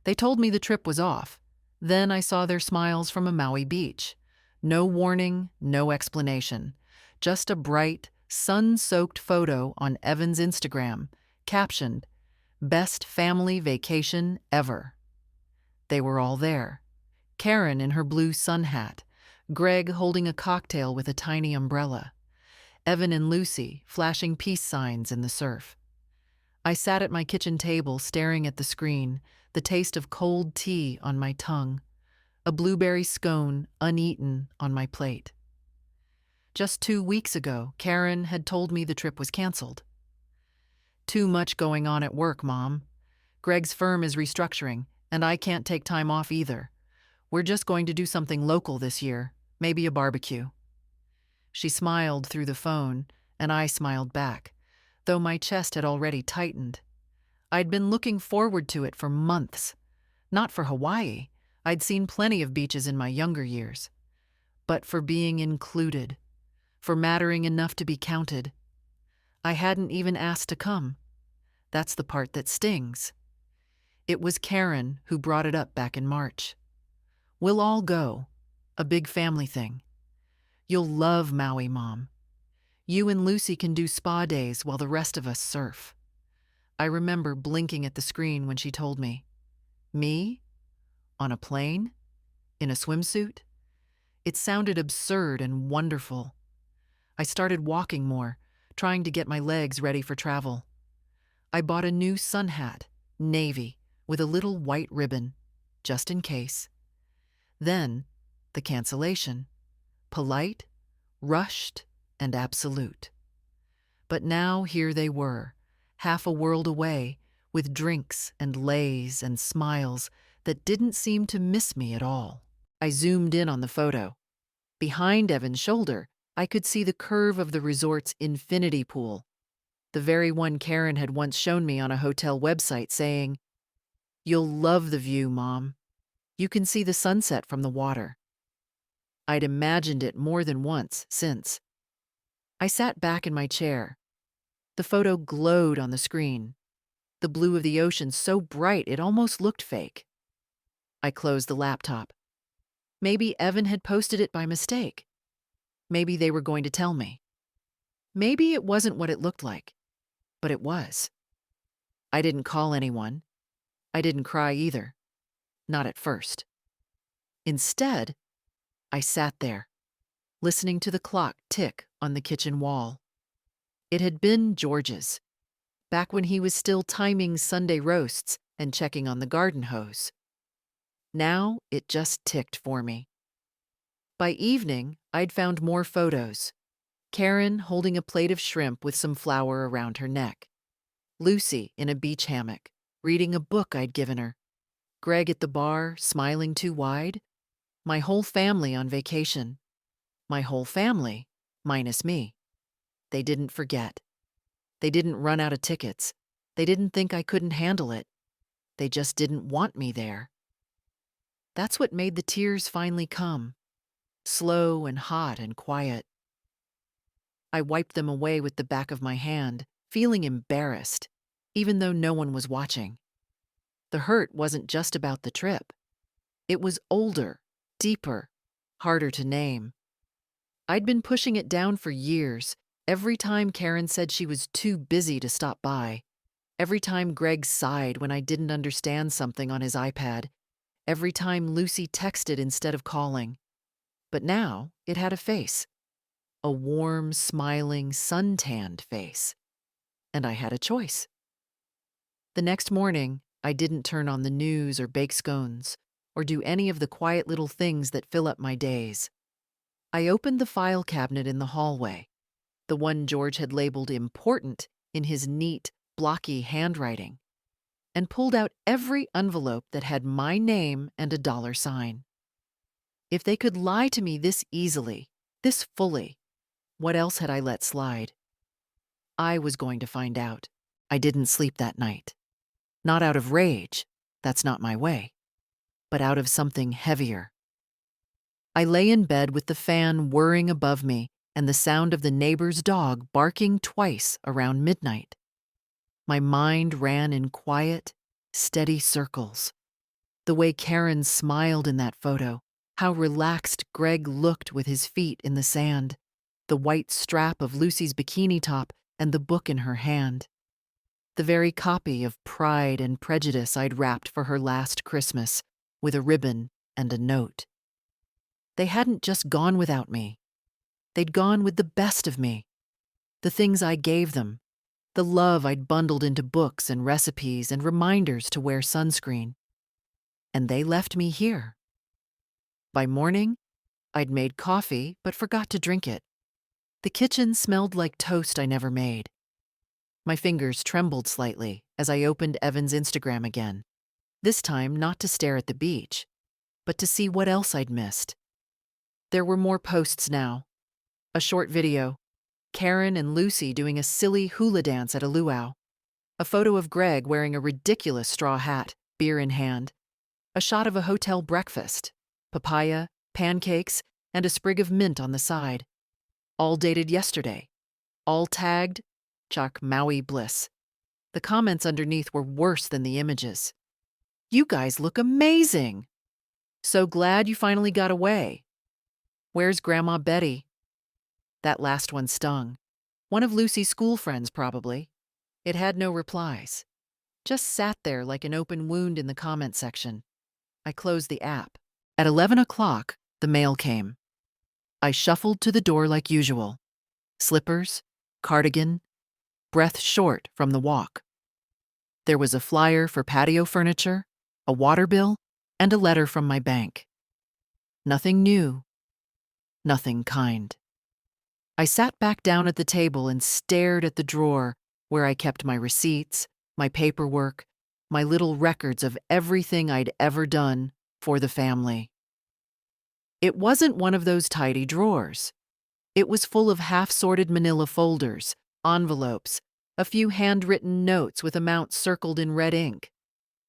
They told me the trip was off. Then I saw their smiles from a Maui beach. No warning, no explanation. Just a bright, sun-soaked photo on Evan's Instagram, captioned, "Best family vacation ever." They were all there. Karen in her blue sun hat, Greg holding a cocktail with a tiny umbrella, Evan and Lucy flashing peace signs in the surf. I sat at my kitchen table staring at the screen, the taste of cold tea on my tongue, a blueberry scone uneaten on my plate. Just 2 weeks ago, Karen had told me the trip was canceled. "Too much going on at work, Mom. Greg's firm is restructuring, and I can't take time off either. We're just going to do something local this year, maybe a barbecue." She smiled through the phone, and I smiled back, though my chest had already tightened. I'd been looking forward to it for months. Not for Hawaii. I'd seen plenty of beaches in my younger years. But for being included, for mattering enough to be counted. I hadn't even asked to come. That's the part that stings. It was Karen who brought it up back in March. "We'll all go. A big family thing. You'll love Maui, Mom. You and Lucy can do spa days while the rest of us surf." I remember blinking at the screen when she told me. Me? On a plane? In a swimsuit? It sounded absurd and wonderful. I started walking more, trying to get my legs ready for travel. I bought a new sun hat, navy, with a little white ribbon, just in case. Then, the cancellation. Polite, rushed, and absolute. But now here they were, half a world away, with drinks and lays and smiles that didn't seem to miss me at all. I zoomed in on the photo. Behind Evan's shoulder, I could see the curve of the resort's infinity pool, the very one Karen had once shown me on a hotel website saying, "You'll love the view, Mom. You can see the sunset from the water." I'd imagined it more than once since. I sat back in my chair. The photo glowed on the screen, the blue of the ocean so bright it almost looked fake. I closed the laptop. Maybe Evan had posted it by mistake. Maybe they were going to tell me. Maybe it wasn't what it looked like, but it was. I didn't call anyone. I didn't cry either. Not at first. Instead, I sat there, listening to the clock tick on the kitchen wall. It had been George's, back when he was still timing Sunday roasts and checking on the garden hose. Now it just ticked for me. By evening, I'd found more photos. Karen holding a plate of shrimp with some flour around her neck. Lucy in a beach hammock, reading a book I'd given her. Greg at the bar, smiling too wide. My whole family on vacation. My whole family, minus me. They didn't forget. They didn't run out of tickets. They didn't think I couldn't handle it. They just didn't want me there. That's what made the tears finally come. Slow and hot and quiet. I wiped them away with the back of my hand, feeling embarrassed, even though no one was watching. The hurt wasn't just about the trip. It was older, deeper, harder to name. I'd been pushing it down for years, every time Karen said she was too busy to stop by, every time Greg sighed when I didn't understand something on his iPad, every time Lucy texted instead of calling. But now it had a face. A warm, smiling, sun-tanned face. And I had a choice. The next morning, I didn't turn on the news or bake scones, or do any of the quiet little things that fill up my days. I opened the file cabinet in the hallway, the one George had labeled important in his neat, blocky handwriting, and pulled out every envelope that had my name and a dollar sign. If they could lie to me this easily, this fully, what else had I let slide? I was going to find out. I didn't sleep that night. Not out of rage, that's not my way, but out of something heavier. I lay in bed with the fan whirring above me and the sound of the neighbor's dog barking twice around midnight. My mind ran in quiet, steady circles. The way Karen smiled in that photo, how relaxed Greg looked with his feet in the sand, the white strap of Lucy's bikini top and the book in her hand. The very copy of Pride and Prejudice I'd wrapped for her last Christmas, with a ribbon and a note. They hadn't just gone without me. They'd gone with the best of me. The things I gave them, the love I'd bundled into books and recipes and reminders to wear sunscreen. And they left me here. By morning, I'd made coffee but forgot to drink it. The kitchen smelled like toast I never made. My fingers trembled slightly as I opened Evan's Instagram again, this time not to stare at the beach, but to see what else I'd missed. There were more posts now. A short video, Karen and Lucy doing a silly hula dance at a luau, a photo of Greg wearing a ridiculous straw hat, beer in hand, a shot of a hotel breakfast, papaya, pancakes, and a sprig of mint on the side, all dated yesterday, all tagged Chuck Maui Bliss. The comments underneath were worse than the images. "You guys look amazing! So glad you finally got away. Where's Grandma Betty?" That last one stung. One of Lucy's school friends, probably. It had no replies. Just sat there like an open wound in the comment section. I closed the app. At 11 o'clock, the mail came. I shuffled to the door like usual. Slippers, cardigan, breath short from the walk. There was a flyer for patio furniture, a water bill, and a letter from my bank. Nothing new, nothing kind. I sat back down at the table and stared at the drawer where I kept my receipts, my paperwork, my little records of everything I'd ever done for the family. It wasn't one of those tidy drawers. It was full of half-sorted manila folders, envelopes, a few handwritten notes with amounts circled in red ink.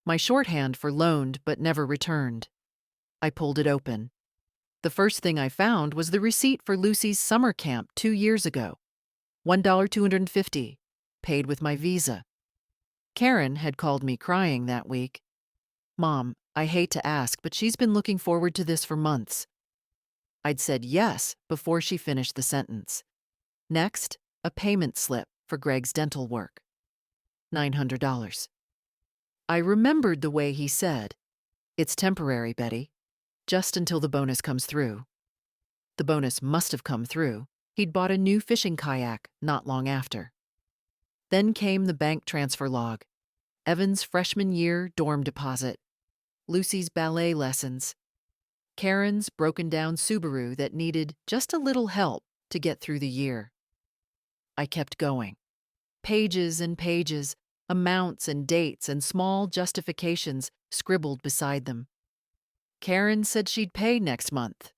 My shorthand for loaned but never returned. I pulled it open. The first thing I found was the receipt for Lucy's summer camp 2 years ago. $1.250, paid with my Visa. Karen had called me crying that week. "Mom, I hate to ask, but she's been looking forward to this for months." I'd said yes before she finished the sentence. Next, a payment slip for Greg's dental work. $900. I remembered the way he said, "It's temporary, Betty, just until the bonus comes through." The bonus must have come through. He'd bought a new fishing kayak not long after. Then came the bank transfer log, Evan's freshman year dorm deposit, Lucy's ballet lessons, Karen's broken-down Subaru that needed just a little help to get through the year. I kept going. Pages and pages, amounts and dates and small justifications scribbled beside them. Karen said she'd pay next month.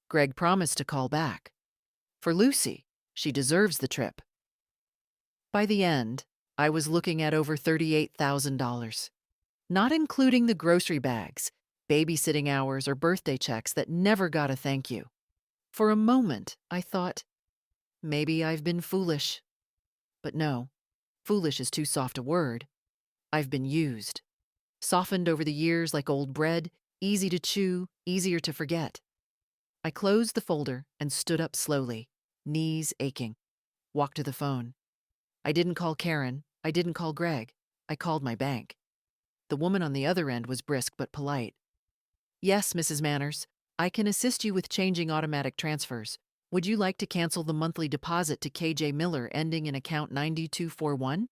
Greg promised to call back. For Lucy, she deserves the trip. By the end, I was looking at over $38,000, not including the grocery bags, babysitting hours, or birthday checks that never got a thank you. For a moment, I thought, maybe I've been foolish. But no, foolish is too soft a word. I've been used. Softened over the years like old bread, easy to chew, easier to forget. I closed the folder and stood up slowly, knees aching. Walked to the phone. I didn't call Karen. I didn't call Greg. I called my bank. The woman on the other end was brisk but polite. "Yes, Mrs. Manners, I can assist you with changing automatic transfers. Would you like to cancel the monthly deposit to KJ Miller ending in account 9241?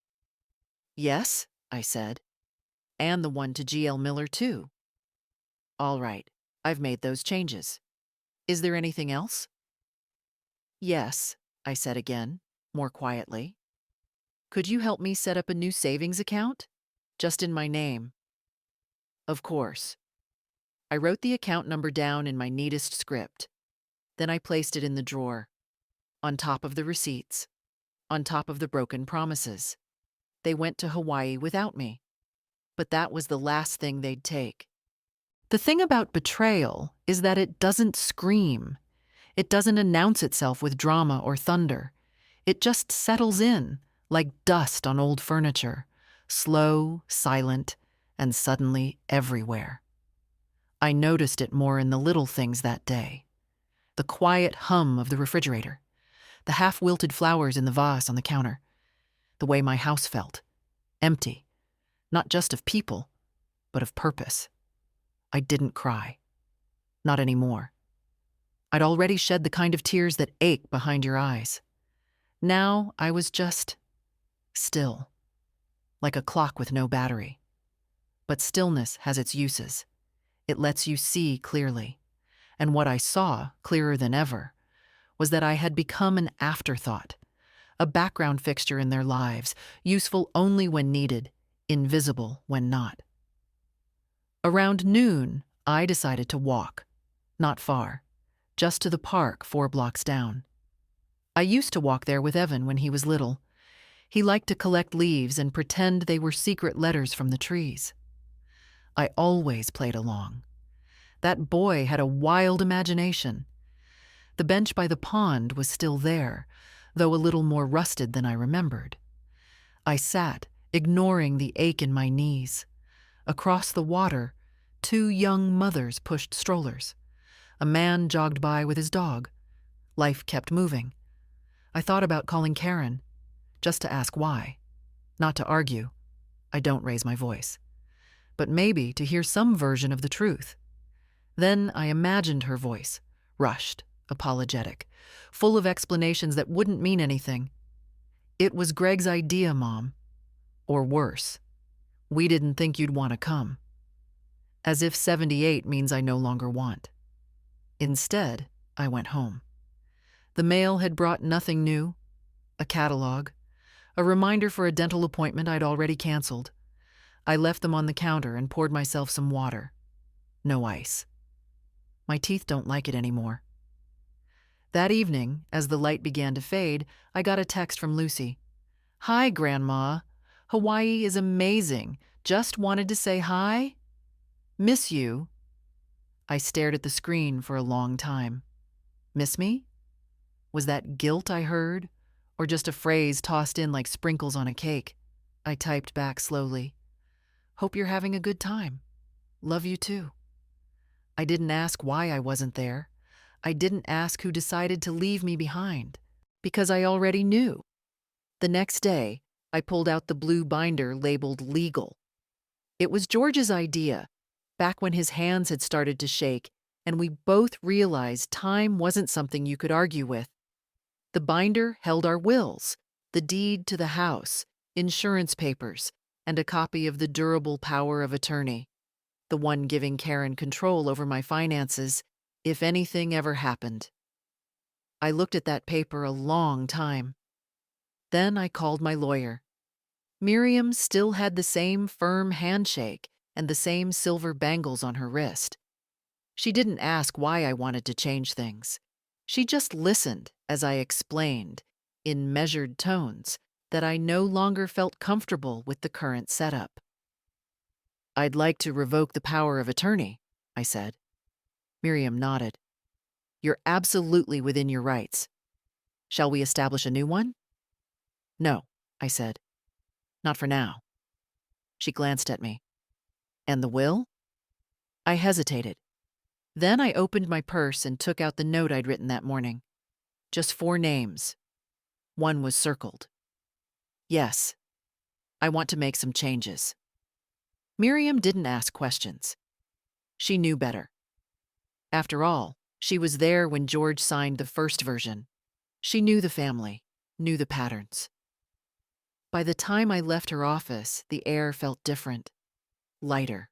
"Yes," I said. "And the one to GL Miller, too." "All right, I've made those changes. Is there anything else?" "Yes," I said again, more quietly. "Could you help me set up a new savings account? Just in my name." "Of course." I wrote the account number down in my neatest script. Then I placed it in the drawer, on top of the receipts, on top of the broken promises. They went to Hawaii without me. But that was the last thing they'd take. The thing about betrayal is that it doesn't scream. It doesn't announce itself with drama or thunder. It just settles in, like dust on old furniture, slow, silent, and suddenly everywhere. I noticed it more in the little things that day. The quiet hum of the refrigerator, the half-wilted flowers in the vase on the counter, the way my house felt, empty, not just of people, but of purpose. I didn't cry. Not anymore. I'd already shed the kind of tears that ache behind your eyes. Now I was just still, like a clock with no battery. But stillness has its uses. It lets you see clearly. And what I saw, clearer than ever, was that I had become an afterthought, a background fixture in their lives, useful only when needed, invisible when not. Around noon, I decided to walk. Not far, just to the park 4 blocks down. I used to walk there with Evan when he was little. He liked to collect leaves and pretend they were secret letters from the trees. I always played along. That boy had a wild imagination. The bench by the pond was still there, though a little more rusted than I remembered. I sat, ignoring the ache in my knees. Across the water, 2 young mothers pushed strollers. A man jogged by with his dog. Life kept moving. I thought about calling Karen, just to ask why. Not to argue. I don't raise my voice. But maybe to hear some version of the truth. Then I imagined her voice, rushed, apologetic, full of explanations that wouldn't mean anything. It was Greg's idea, Mom. Or worse, we didn't think you'd want to come. As if 78 means I no longer want. Instead, I went home. The mail had brought nothing new. A catalog, a reminder for a dental appointment I'd already canceled. I left them on the counter and poured myself some water. No ice. My teeth don't like it anymore. That evening, as the light began to fade, I got a text from Lucy. "Hi, Grandma. Hawaii is amazing. Just wanted to say hi. Miss you." I stared at the screen for a long time. Miss me? Was that guilt I heard, or just a phrase tossed in like sprinkles on a cake? I typed back slowly. "Hope you're having a good time. Love you too." I didn't ask why I wasn't there. I didn't ask who decided to leave me behind, because I already knew. The next day, I pulled out the blue binder labeled legal. It was George's idea, back when his hands had started to shake, and we both realized time wasn't something you could argue with. The binder held our wills, the deed to the house, insurance papers, and a copy of the durable power of attorney, the one giving Karen control over my finances if anything ever happened. I looked at that paper a long time. Then I called my lawyer. Miriam still had the same firm handshake and the same silver bangles on her wrist. She didn't ask why I wanted to change things. She just listened as I explained, in measured tones, that I no longer felt comfortable with the current setup. "I'd like to revoke the power of attorney," I said. Miriam nodded. "You're absolutely within your rights. Shall we establish a new one?" "No," I said. "Not for now." She glanced at me. "And the will?" I hesitated. Then I opened my purse and took out the note I'd written that morning. Just 4 names. One was circled. "Yes, I want to make some changes." Miriam didn't ask questions. She knew better. After all, she was there when George signed the first version. She knew the family, knew the patterns. By the time I left her office, the air felt different, lighter,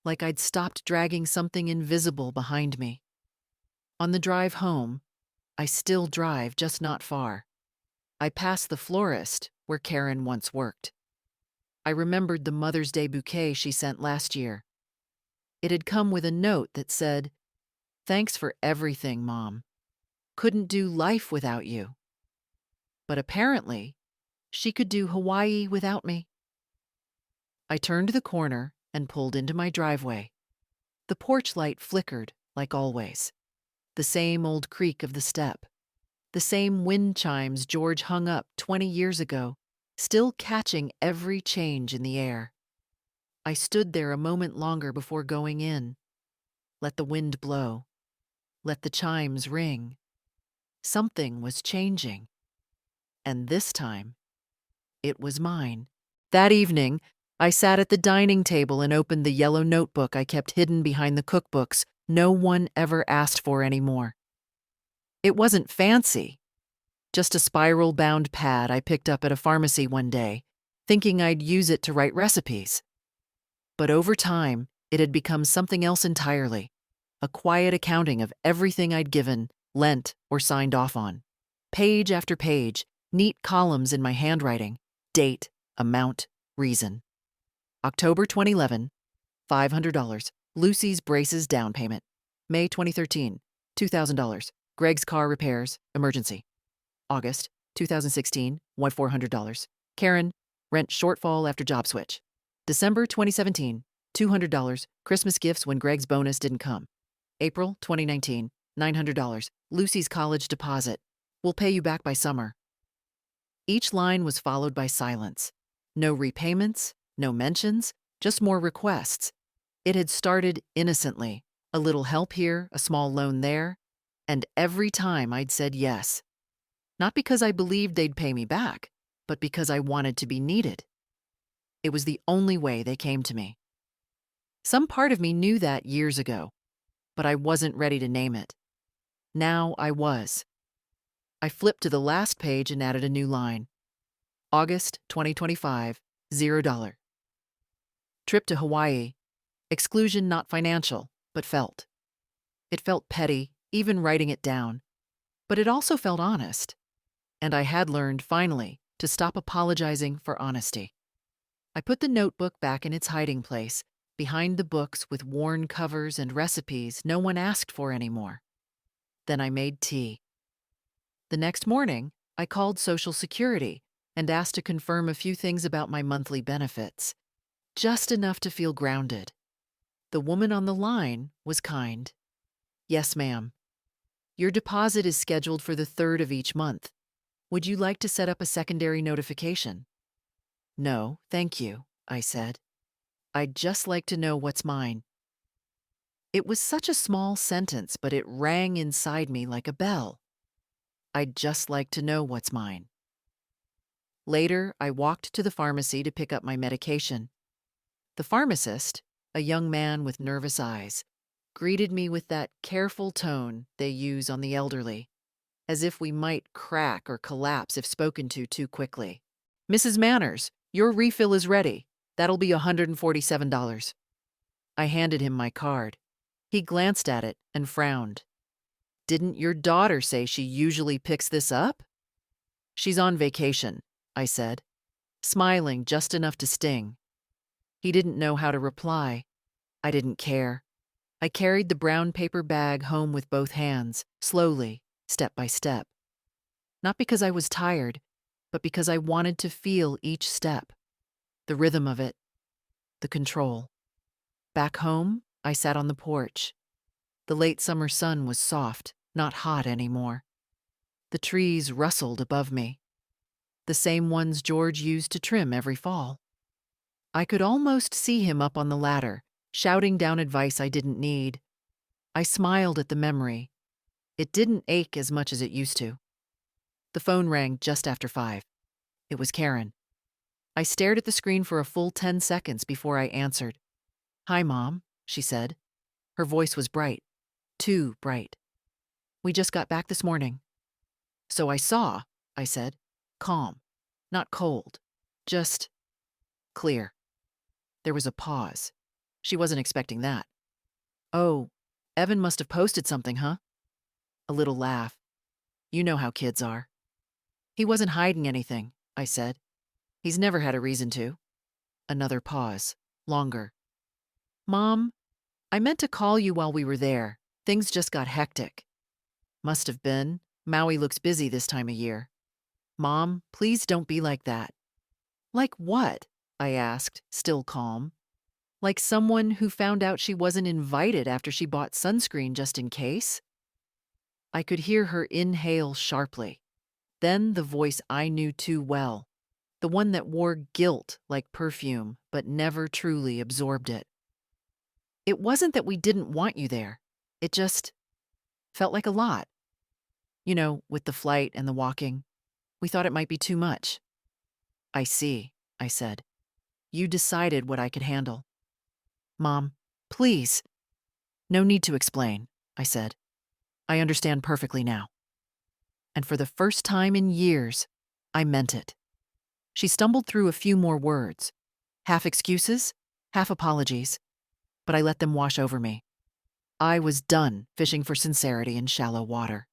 like I'd stopped dragging something invisible behind me. On the drive home, I still drive, just not far. I passed the florist where Karen once worked. I remembered the Mother's Day bouquet she sent last year. It had come with a note that said, "Thanks for everything, Mom. Couldn't do life without you." But apparently, she could do Hawaii without me. I turned the corner and pulled into my driveway. The porch light flickered, like always. The same old creak of the step. The same wind chimes George hung up 20 years ago, still catching every change in the air. I stood there a moment longer before going in. Let the wind blow. Let the chimes ring. Something was changing. And this time, it was mine. That evening, I sat at the dining table and opened the yellow notebook I kept hidden behind the cookbooks no one ever asked for anymore. It wasn't fancy, just a spiral-bound pad I picked up at a pharmacy one day, thinking I'd use it to write recipes. But over time, it had become something else entirely, a quiet accounting of everything I'd given, lent, or signed off on. Page after page, neat columns in my handwriting, date, amount, reason. October 2011, $500, Lucy's braces down payment. May 2013, $2,000, Greg's car repairs, emergency. August 2016, $400, Karen, rent shortfall after job switch. December 2017, $200, Christmas gifts when Greg's bonus didn't come. April 2019, $900, Lucy's college deposit. We'll pay you back by summer. Each line was followed by silence. No repayments, no mentions, just more requests. It had started innocently, a little help here, a small loan there, and every time I'd said yes. Not because I believed they'd pay me back, but because I wanted to be needed. It was the only way they came to me. Some part of me knew that years ago, but I wasn't ready to name it. Now I was. I flipped to the last page and added a new line. August 2025, $0. Trip to Hawaii. Exclusion not financial, but felt. It felt petty, even writing it down. But it also felt honest. And I had learned, finally, to stop apologizing for honesty. I put the notebook back in its hiding place, behind the books with worn covers and recipes no one asked for anymore. Then I made tea. The next morning, I called Social Security and asked to confirm a few things about my monthly benefits, just enough to feel grounded. The woman on the line was kind. Yes, ma'am. Your deposit is scheduled for the 3rd of each month. Would you like to set up a secondary notification? No, thank you, I said. I'd just like to know what's mine. It was such a small sentence, but it rang inside me like a bell. I'd just like to know what's mine. Later, I walked to the pharmacy to pick up my medication. The pharmacist, a young man with nervous eyes, greeted me with that careful tone they use on the elderly, as if we might crack or collapse if spoken to too quickly. Mrs. Manners, your refill is ready. That'll be $147. I handed him my card. He glanced at it and frowned. Didn't your daughter say she usually picks this up? She's on vacation, I said, smiling just enough to sting. He didn't know how to reply. I didn't care. I carried the brown paper bag home with both hands, slowly, step by step. Not because I was tired, but because I wanted to feel each step. The rhythm of it, the control. Back home, I sat on the porch. The late summer sun was soft, not hot anymore. The trees rustled above me, the same ones George used to trim every fall. I could almost see him up on the ladder, shouting down advice I didn't need. I smiled at the memory. It didn't ache as much as it used to. The phone rang just after 5. It was Karen. I stared at the screen for a full 10 seconds before I answered. Hi, Mom, she said. Her voice was bright, too bright. We just got back this morning. So I saw, I said, calm, not cold, just clear. There was a pause. She wasn't expecting that. Oh, Evan must have posted something, huh? A little laugh. You know how kids are. He wasn't hiding anything, I said. He's never had a reason to. Another pause, longer. Mom, I meant to call you while we were there. Things just got hectic. Must have been. Maui looks busy this time of year. Mom, please don't be like that. Like what? I asked, still calm. Like someone who found out she wasn't invited after she bought sunscreen just in case? I could hear her inhale sharply. Then the voice I knew too well. The one that wore guilt like perfume, but never truly absorbed it. It wasn't that we didn't want you there. It just felt like a lot. With the flight and the walking. We thought it might be too much. I see, I said. You decided what I could handle. Mom, please. No need to explain, I said. I understand perfectly now. And for the first time in years, I meant it. She stumbled through a few more words, half excuses, half apologies, but I let them wash over me. I was done fishing for sincerity in shallow water.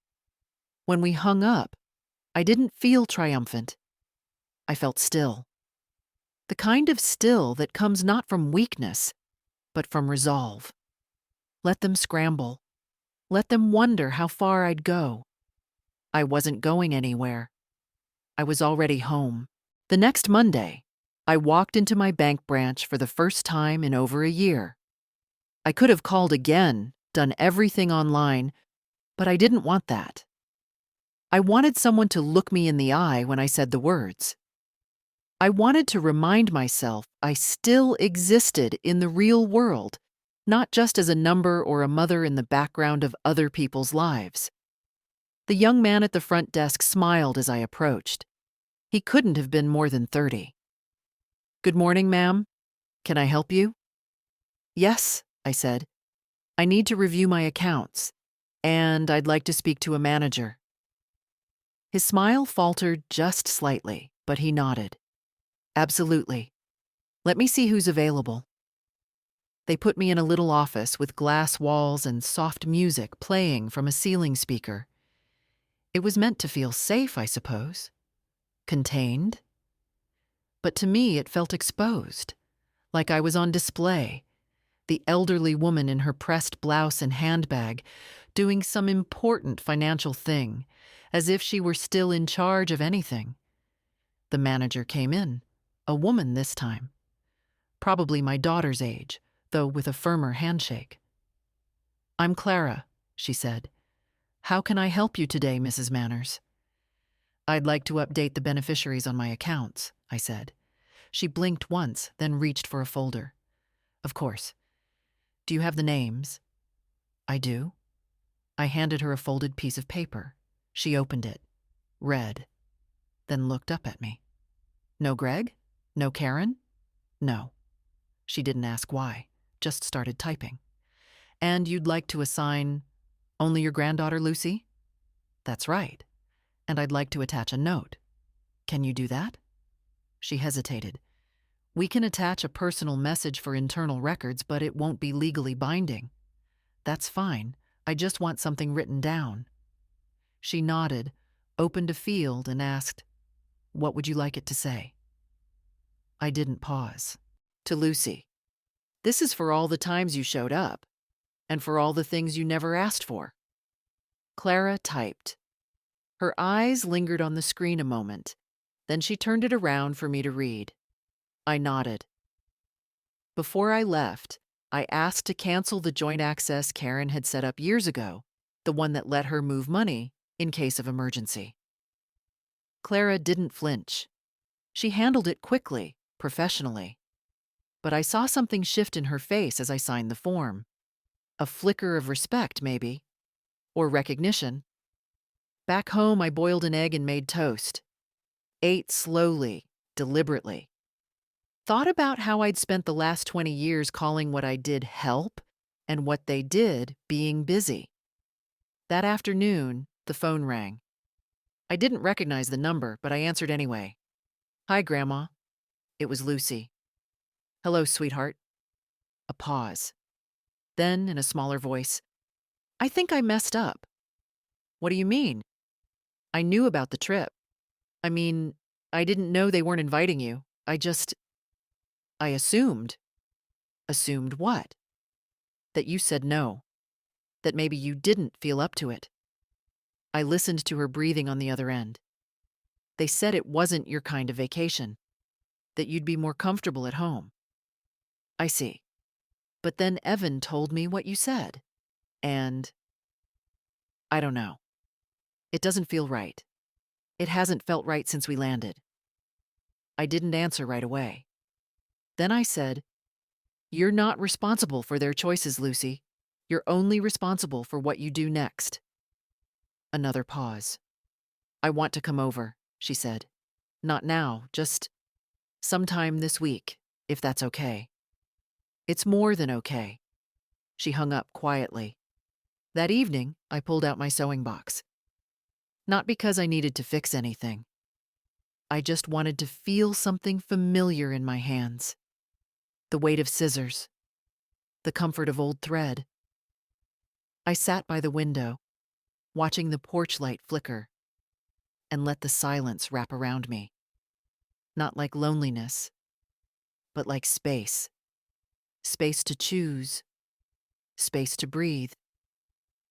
When we hung up, I didn't feel triumphant. I felt still. The kind of still that comes not from weakness, but from resolve. Let them scramble. Let them wonder how far I'd go. I wasn't going anywhere. I was already home. The next Monday, I walked into my bank branch for the first time in over a year. I could have called again, done everything online, but I didn't want that. I wanted someone to look me in the eye when I said the words. I wanted to remind myself I still existed in the real world, not just as a number or a mother in the background of other people's lives. The young man at the front desk smiled as I approached. He couldn't have been more than 30. Good morning, ma'am. Can I help you? Yes, I said. I need to review my accounts, and I'd like to speak to a manager. His smile faltered just slightly, but he nodded. Absolutely. Let me see who's available. They put me in a little office with glass walls and soft music playing from a ceiling speaker. It was meant to feel safe, I suppose. Contained. But to me, it felt exposed, like I was on display. The elderly woman in her pressed blouse and handbag, doing some important financial thing, as if she were still in charge of anything. The manager came in, a woman this time. Probably my daughter's age, though with a firmer handshake. I'm Clara, she said. How can I help you today, Mrs. Manners? I'd like to update the beneficiaries on my accounts, I said. She blinked once, then reached for a folder. Of course. Do you have the names? I do. I handed her a folded piece of paper. She opened it, read, then looked up at me. No Greg? No Karen? No. She didn't ask why, just started typing. And you'd like to assign only your granddaughter, Lucy? That's right. And I'd like to attach a note. Can you do that? She hesitated. We can attach a personal message for internal records, but it won't be legally binding. That's fine. I just want something written down. She nodded, opened a field, and asked, What would you like it to say? I didn't pause. To Lucy. This is for all the times you showed up, and for all the things you never asked for. Clara typed. Her eyes lingered on the screen a moment, then she turned it around for me to read. I nodded. Before I left, I asked to cancel the joint access Karen had set up years ago, the one that let her move money in case of emergency. Clara didn't flinch. She handled it quickly, professionally. But I saw something shift in her face as I signed the form. A flicker of respect, maybe. Or recognition. Back home, I boiled an egg and made toast. Ate slowly, deliberately. Thought about how I'd spent the last 20 years calling what I did help and what they did being busy. That afternoon, the phone rang. I didn't recognize the number, but I answered anyway. Hi, Grandma. It was Lucy. Hello, sweetheart. A pause. Then, in a smaller voice, I think I messed up. What do you mean? I knew about the trip. I mean, I didn't know they weren't inviting you. I assumed. Assumed what? That you said no. That maybe you didn't feel up to it. I listened to her breathing on the other end. They said it wasn't your kind of vacation. That you'd be more comfortable at home. I see. But then Evan told me what you said. And I don't know. It doesn't feel right. It hasn't felt right since we landed. I didn't answer right away. Then I said, "You're not responsible for their choices, Lucy. You're only responsible for what you do next." Another pause. "I want to come over," she said. "Not now, just sometime this week, if that's okay." "It's more than okay." She hung up quietly. That evening, I pulled out my sewing box. Not because I needed to fix anything. I just wanted to feel something familiar in my hands. The weight of scissors. The comfort of old thread. I sat by the window, watching the porch light flicker, and let the silence wrap around me. Not like loneliness, but like space. Space to choose. Space to breathe.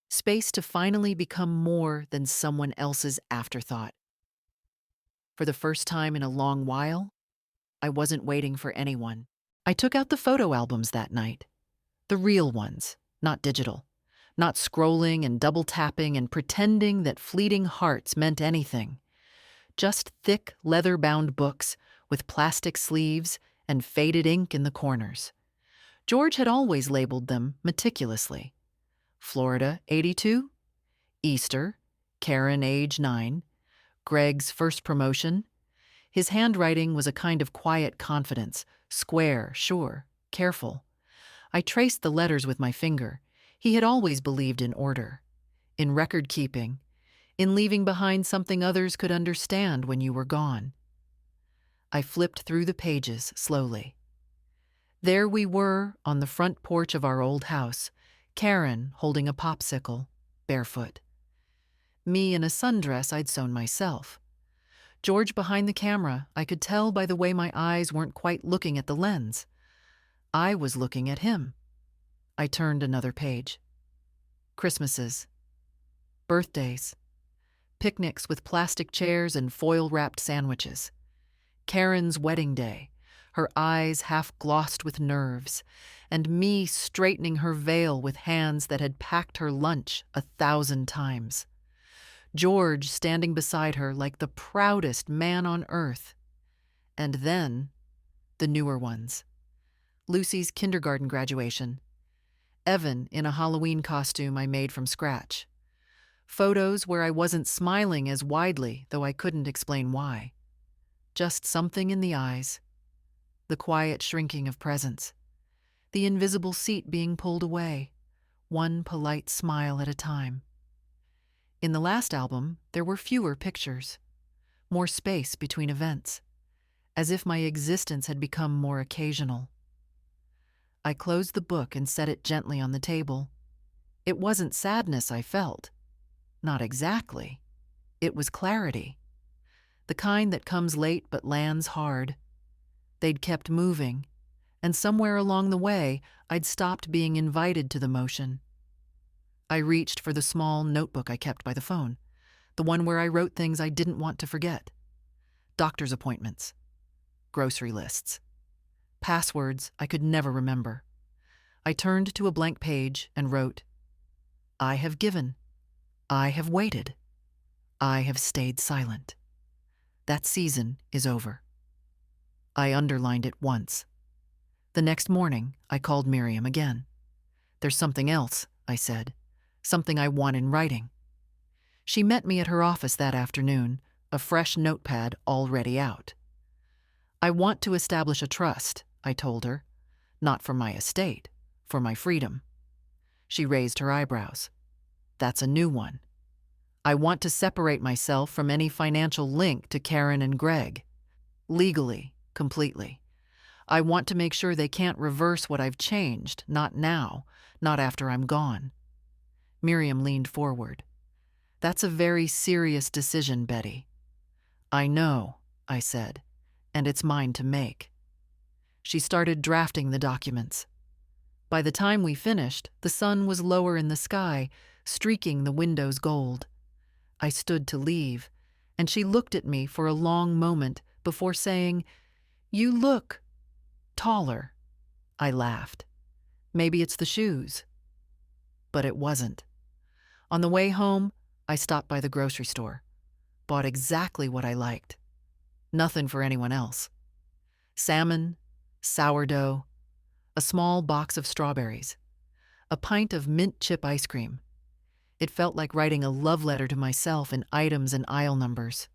Space to finally become more than someone else's afterthought. For the first time in a long while, I wasn't waiting for anyone. I took out the photo albums that night. The real ones, not digital. Not scrolling and double tapping and pretending that fleeting hearts meant anything. Just thick, leather-bound books with plastic sleeves and faded ink in the corners. George had always labeled them meticulously. Florida, 82. Easter. Karen, age 9. Greg's first promotion. His handwriting was a kind of quiet confidence. Square, sure, careful. I traced the letters with my finger. He had always believed in order, in record-keeping, in leaving behind something others could understand when you were gone. I flipped through the pages slowly. There we were on the front porch of our old house, Karen holding a popsicle, barefoot. Me in a sundress I'd sewn myself. George behind the camera, I could tell by the way my eyes weren't quite looking at the lens. I was looking at him. I turned another page. Christmases. Birthdays. Picnics with plastic chairs and foil-wrapped sandwiches. Karen's wedding day, her eyes half glossed with nerves, and me straightening her veil with hands that had packed her lunch 1,000 times. George standing beside her like the proudest man on earth. And then, the newer ones. Lucy's kindergarten graduation. Evan in a Halloween costume I made from scratch. Photos where I wasn't smiling as widely, though I couldn't explain why. Just something in the eyes. The quiet shrinking of presence. The invisible seat being pulled away, one polite smile at a time. In the last album, there were fewer pictures, more space between events, as if my existence had become more occasional. I closed the book and set it gently on the table. It wasn't sadness I felt. Not exactly. It was clarity. The kind that comes late but lands hard. They'd kept moving, and somewhere along the way, I'd stopped being invited to the motion. I reached for the small notebook I kept by the phone, the one where I wrote things I didn't want to forget. Doctor's appointments. Grocery lists. Passwords I could never remember. I turned to a blank page and wrote, "I have given. I have waited. I have stayed silent. That season is over." I underlined it once. The next morning, I called Miriam again. "There's something else," I said. "Something I want in writing." She met me at her office that afternoon, a fresh notepad already out. "I want to establish a trust," I told her. "Not for my estate, for my freedom." She raised her eyebrows. "That's a new one." "I want to separate myself from any financial link to Karen and Greg. Legally, completely. I want to make sure they can't reverse what I've changed, not now, not after I'm gone." Miriam leaned forward. "That's a very serious decision, Betty." "I know," I said, "and it's mine to make." She started drafting the documents. By the time we finished, the sun was lower in the sky, streaking the windows gold. I stood to leave, and she looked at me for a long moment before saying, "You look taller." I laughed. "Maybe it's the shoes." But it wasn't. On the way home, I stopped by the grocery store, bought exactly what I liked. Nothing for anyone else. Salmon, sourdough, a small box of strawberries, a pint of mint chip ice cream. It felt like writing a love letter to myself in items and aisle numbers.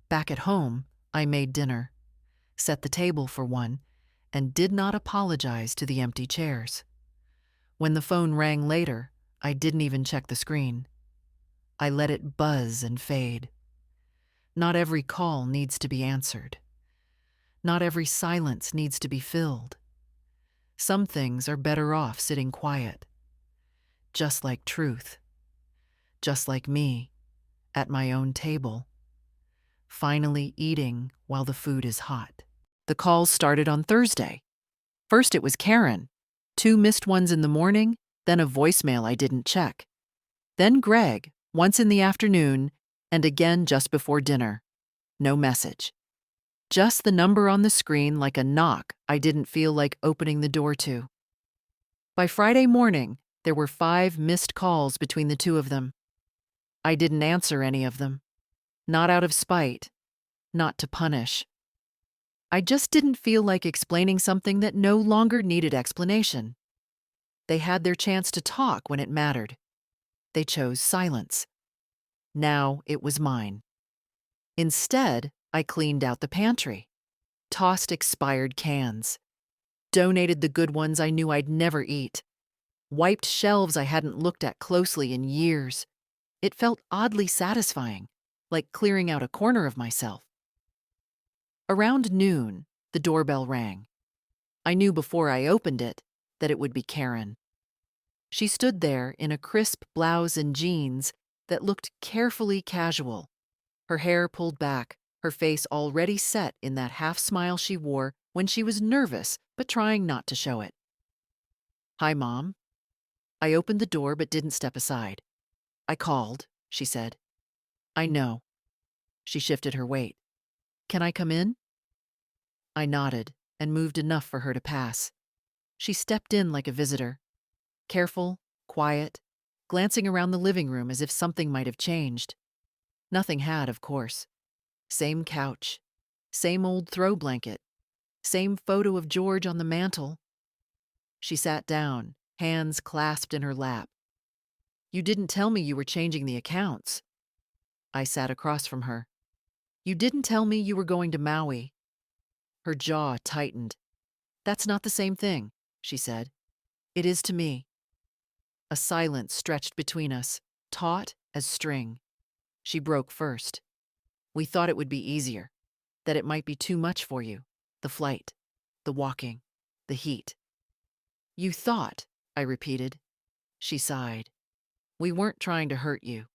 Back at home, I made dinner, set the table for one, and did not apologize to the empty chairs. When the phone rang later, I didn't even check the screen. I let it buzz and fade. Not every call needs to be answered. Not every silence needs to be filled. Some things are better off sitting quiet. Just like truth. Just like me, at my own table, finally eating while the food is hot. The calls started on Thursday. First it was Karen, 2 missed ones in the morning, then a voicemail I didn't check. Then Greg, once in the afternoon, and again just before dinner. No message. Just the number on the screen like a knock I didn't feel like opening the door to. By Friday morning, there were 5 missed calls between the two of them. I didn't answer any of them. Not out of spite, not to punish. I just didn't feel like explaining something that no longer needed explanation. They had their chance to talk when it mattered. They chose silence. Now it was mine. Instead, I cleaned out the pantry, tossed expired cans, donated the good ones I knew I'd never eat, wiped shelves I hadn't looked at closely in years. It felt oddly satisfying, like clearing out a corner of myself. Around noon, the doorbell rang. I knew before I opened it that it would be Karen. She stood there in a crisp blouse and jeans that looked carefully casual, her hair pulled back, her face already set in that half-smile she wore when she was nervous but trying not to show it. "Hi, Mom." I opened the door but didn't step aside. "I called," she said. "I know." She shifted her weight. "Can I come in?" I nodded and moved enough for her to pass. She stepped in like a visitor, careful, quiet, glancing around the living room as if something might have changed. Nothing had, of course. Same couch, same old throw blanket, same photo of George on the mantel. She sat down, hands clasped in her lap. "You didn't tell me you were changing the accounts." I sat across from her. "You didn't tell me you were going to Maui." Her jaw tightened. "That's not the same thing," she said. "It is to me." A silence stretched between us, taut as string. She broke first. "We thought it would be easier, that it might be too much for you. The flight, the walking, the heat." "You thought," I repeated. She sighed. "We weren't trying to hurt you.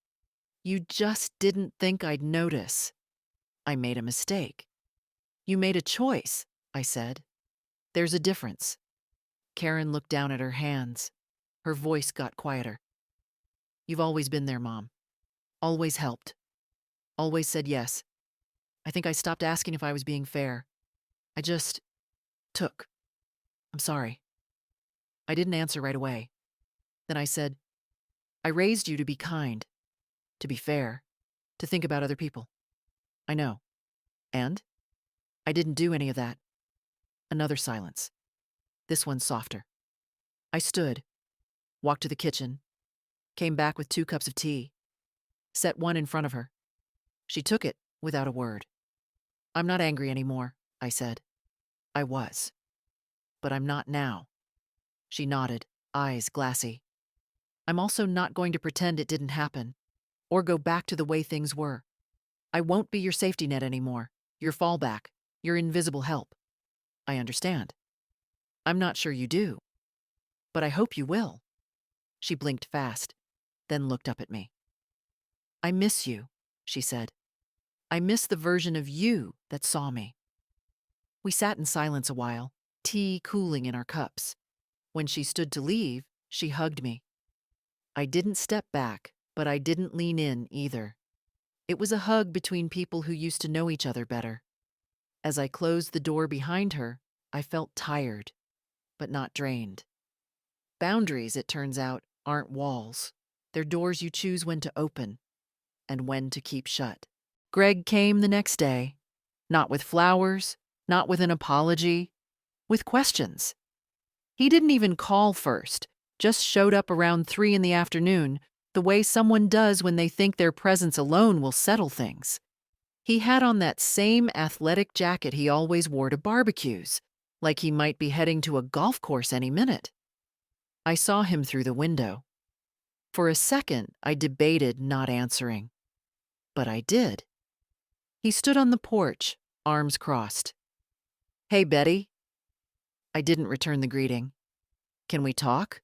You just didn't think I'd notice." "I made a mistake." "You made a choice," I said. "There's a difference." Karen looked down at her hands. Her voice got quieter. "You've always been there, Mom. Always helped. Always said yes. I think I stopped asking if I was being fair. I just took. I'm sorry." I didn't answer right away. Then I said, "I raised you to be kind, to be fair, to think about other people. I know. And I didn't do any of that." Another silence. This one softer. I stood, walked to the kitchen, came back with 2 cups of tea, set one in front of her. She took it without a word. "I'm not angry anymore," I said. I was. But I'm not now. She nodded, eyes glassy. "I'm also not going to pretend it didn't happen, or go back to the way things were. I won't be your safety net anymore, your fallback, your invisible help. I understand. I'm not sure you do. But I hope you will." She blinked fast, then looked up at me. "I miss you," she said. "I miss the version of you that saw me." We sat in silence a while, tea cooling in our cups. When she stood to leave, she hugged me. I didn't step back, but I didn't lean in either. It was a hug between people who used to know each other better. As I closed the door behind her, I felt tired, but not drained. Boundaries, it turns out, aren't walls. They're doors you choose when to open and when to keep shut. Greg came the next day, not with flowers, Not with an apology, with questions. He didn't even call first, just showed up around 3 in the afternoon, the way someone does when they think their presence alone will settle things. He had on that same athletic jacket he always wore to barbecues, like he might be heading to a golf course any minute. I saw him through the window. For a second, I debated not answering. But I did. He stood on the porch, arms crossed. "Hey, Betty." I didn't return the greeting. "Can we talk?"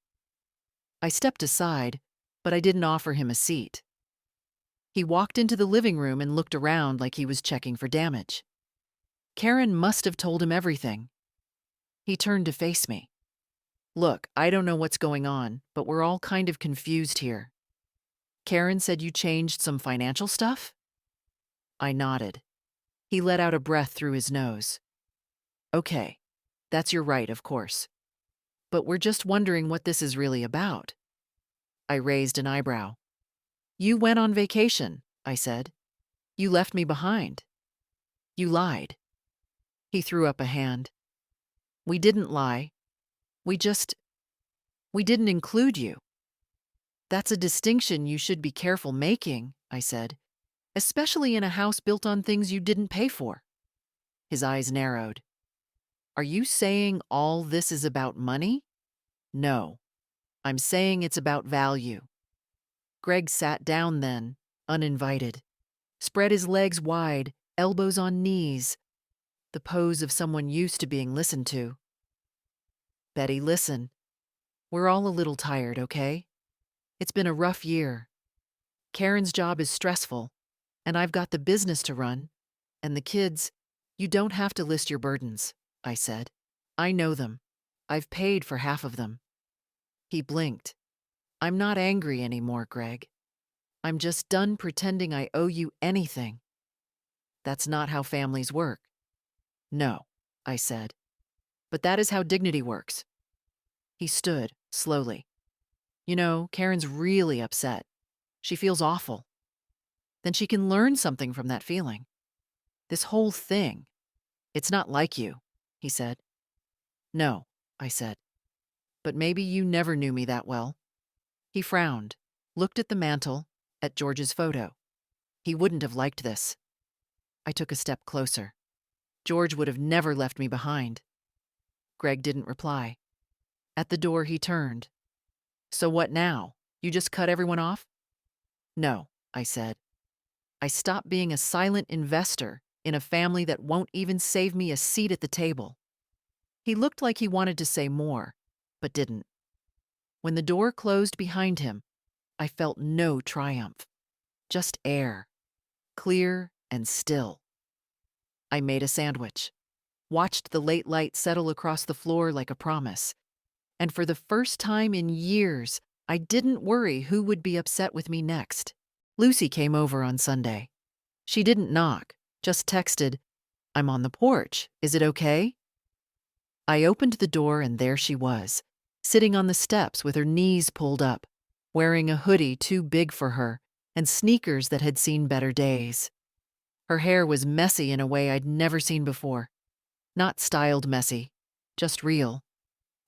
I stepped aside, but I didn't offer him a seat. He walked into the living room and looked around like he was checking for damage. Karen must have told him everything. He turned to face me. "Look, I don't know what's going on, but we're all kind of confused here. Karen said you changed some financial stuff?" I nodded. He let out a breath through his nose. "Okay, that's your right, of course. But we're just wondering what this is really about." I raised an eyebrow. "You went on vacation," I said. "You left me behind. You lied." He threw up a hand. "We didn't lie. We didn't include you." "That's a distinction you should be careful making," I said, "especially in a house built on things you didn't pay for." His eyes narrowed. "Are you saying all this is about money?" "No. I'm saying it's about value." Greg sat down then, uninvited. Spread his legs wide, elbows on knees. The pose of someone used to being listened to. "Betty, listen. We're all a little tired, okay? It's been a rough year. Karen's job is stressful, and I've got the business to run. And the kids, you don't have to list your burdens," I said. "I know them. I've paid for half of them." He blinked. "I'm not angry anymore, Greg. I'm just done pretending I owe you anything. That's not how families work." "No," I said. "But that is how dignity works." He stood, slowly. "You know, Karen's really upset. She feels awful. Then she can learn something from that feeling. This whole thing, it's not like you," he said. "No," I said. "But maybe you never knew me that well." He frowned, looked at the mantel, at George's photo. He wouldn't have liked this. I took a step closer. George would have never left me behind. Greg didn't reply. At the door, he turned. "So what now? You just cut everyone off?" "No," I said. "I stopped being a silent investor in a family that won't even save me a seat at the table." He looked like he wanted to say more, but didn't. When the door closed behind him, I felt no triumph. Just air. Clear and still. I made a sandwich. Watched the late light settle across the floor like a promise. And for the first time in years, I didn't worry who would be upset with me next. Lucy came over on Sunday. She didn't knock, just texted, "I'm on the porch. Is it okay?" I opened the door and there she was, sitting on the steps with her knees pulled up, wearing a hoodie too big for her and sneakers that had seen better days. Her hair was messy in a way I'd never seen before. Not styled messy, just real.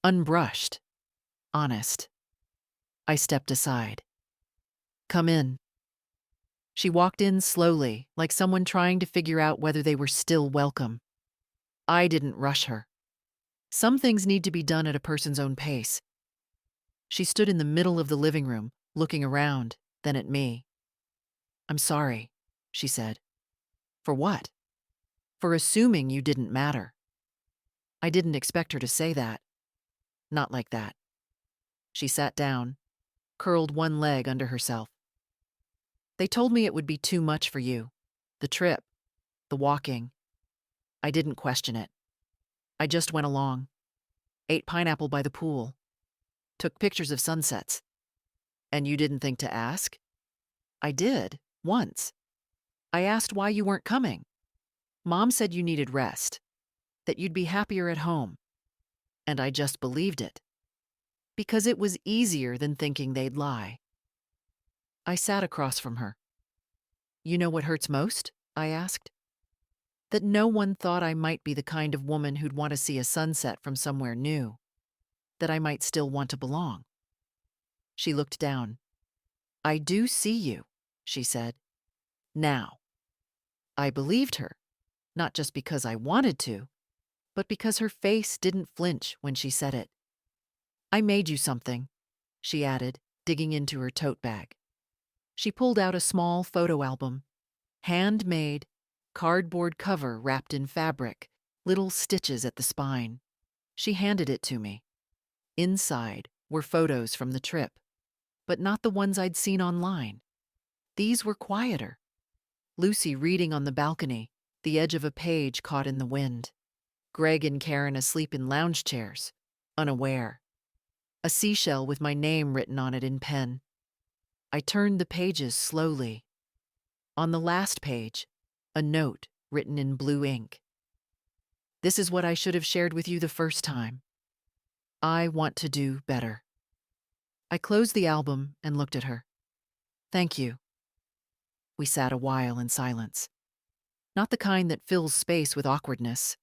Unbrushed. Honest. I stepped aside. "Come in." She walked in slowly, like someone trying to figure out whether they were still welcome. I didn't rush her. Some things need to be done at a person's own pace. She stood in the middle of the living room, looking around, then at me. "I'm sorry," she said. "For what?" "For assuming you didn't matter." I didn't expect her to say that. Not like that. She sat down, curled one leg under herself. "They told me it would be too much for you. The trip, the walking. I didn't question it. I just went along. Ate pineapple by the pool. Took pictures of sunsets. And you didn't think to ask?" "I did, once. I asked why you weren't coming. Mom said you needed rest, that you'd be happier at home. And I just believed it. Because it was easier than thinking they'd lie." I sat across from her. "You know what hurts most?" I asked. that no one thought I might be the kind of woman who'd want to see a sunset from somewhere new, that I might still want to belong. She looked down. "I do see you," she said. "Now." I believed her, not just because I wanted to, but because her face didn't flinch when she said it. "I made you something," she added, digging into her tote bag. She pulled out a small photo album, handmade, cardboard cover wrapped in fabric, little stitches at the spine. She handed it to me. Inside were photos from the trip, but not the ones I'd seen online. These were quieter. Lucy reading on the balcony, the edge of a page caught in the wind. Greg and Karen asleep in lounge chairs, unaware. A seashell with my name written on it in pen. I turned the pages slowly. On the last page, a note written in blue ink. "This is what I should have shared with you the first time. I want to do better." I closed the album and looked at her. "Thank you." We sat a while in silence. Not the kind that fills space with awkwardness.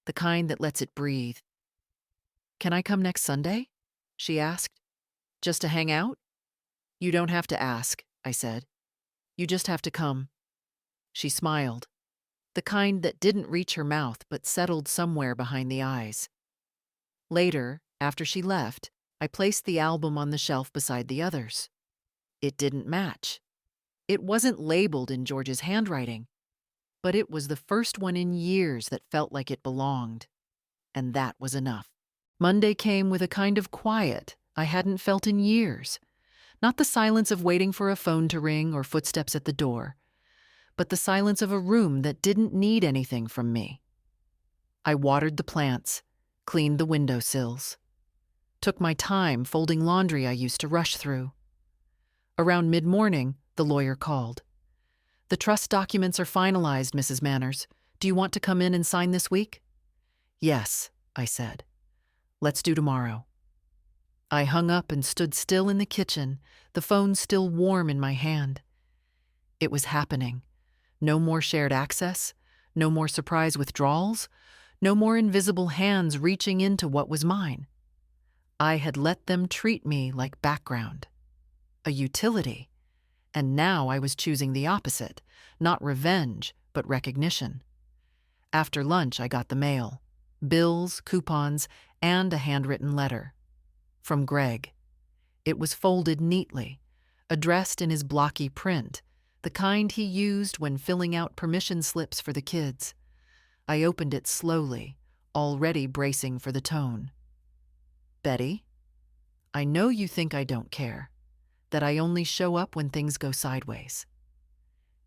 The kind that lets it breathe. "Can I come next Sunday?" she asked. "Just to hang out?" "You don't have to ask," I said. "You just have to come." She smiled. The kind that didn't reach her mouth but settled somewhere behind the eyes. Later, after she left, I placed the album on the shelf beside the others. It didn't match. It wasn't labeled in George's handwriting, but it was the first one in years that felt like it belonged. And that was enough. Monday came with a kind of quiet I hadn't felt in years. Not the silence of waiting for a phone to ring or footsteps at the door, but the silence of a room that didn't need anything from me. I watered the plants, cleaned the windowsills, took my time folding laundry I used to rush through. Around mid-morning, the lawyer called. "The trust documents are finalized, Mrs. Manners. Do you want to come in and sign this week?" "Yes," I said. "Let's do tomorrow." I hung up and stood still in the kitchen, the phone still warm in my hand. It was happening. No more shared access, no more surprise withdrawals, no more invisible hands reaching into what was mine. I had let them treat me like background, a utility, and now I was choosing the opposite, not revenge, but recognition. After lunch, I got the mail, bills, coupons, and a handwritten letter. From Greg. It was folded neatly, addressed in his blocky print, the kind he used when filling out permission slips for the kids. I opened it slowly, already bracing for the tone. "Betty, I know you think I don't care, that I only show up when things go sideways.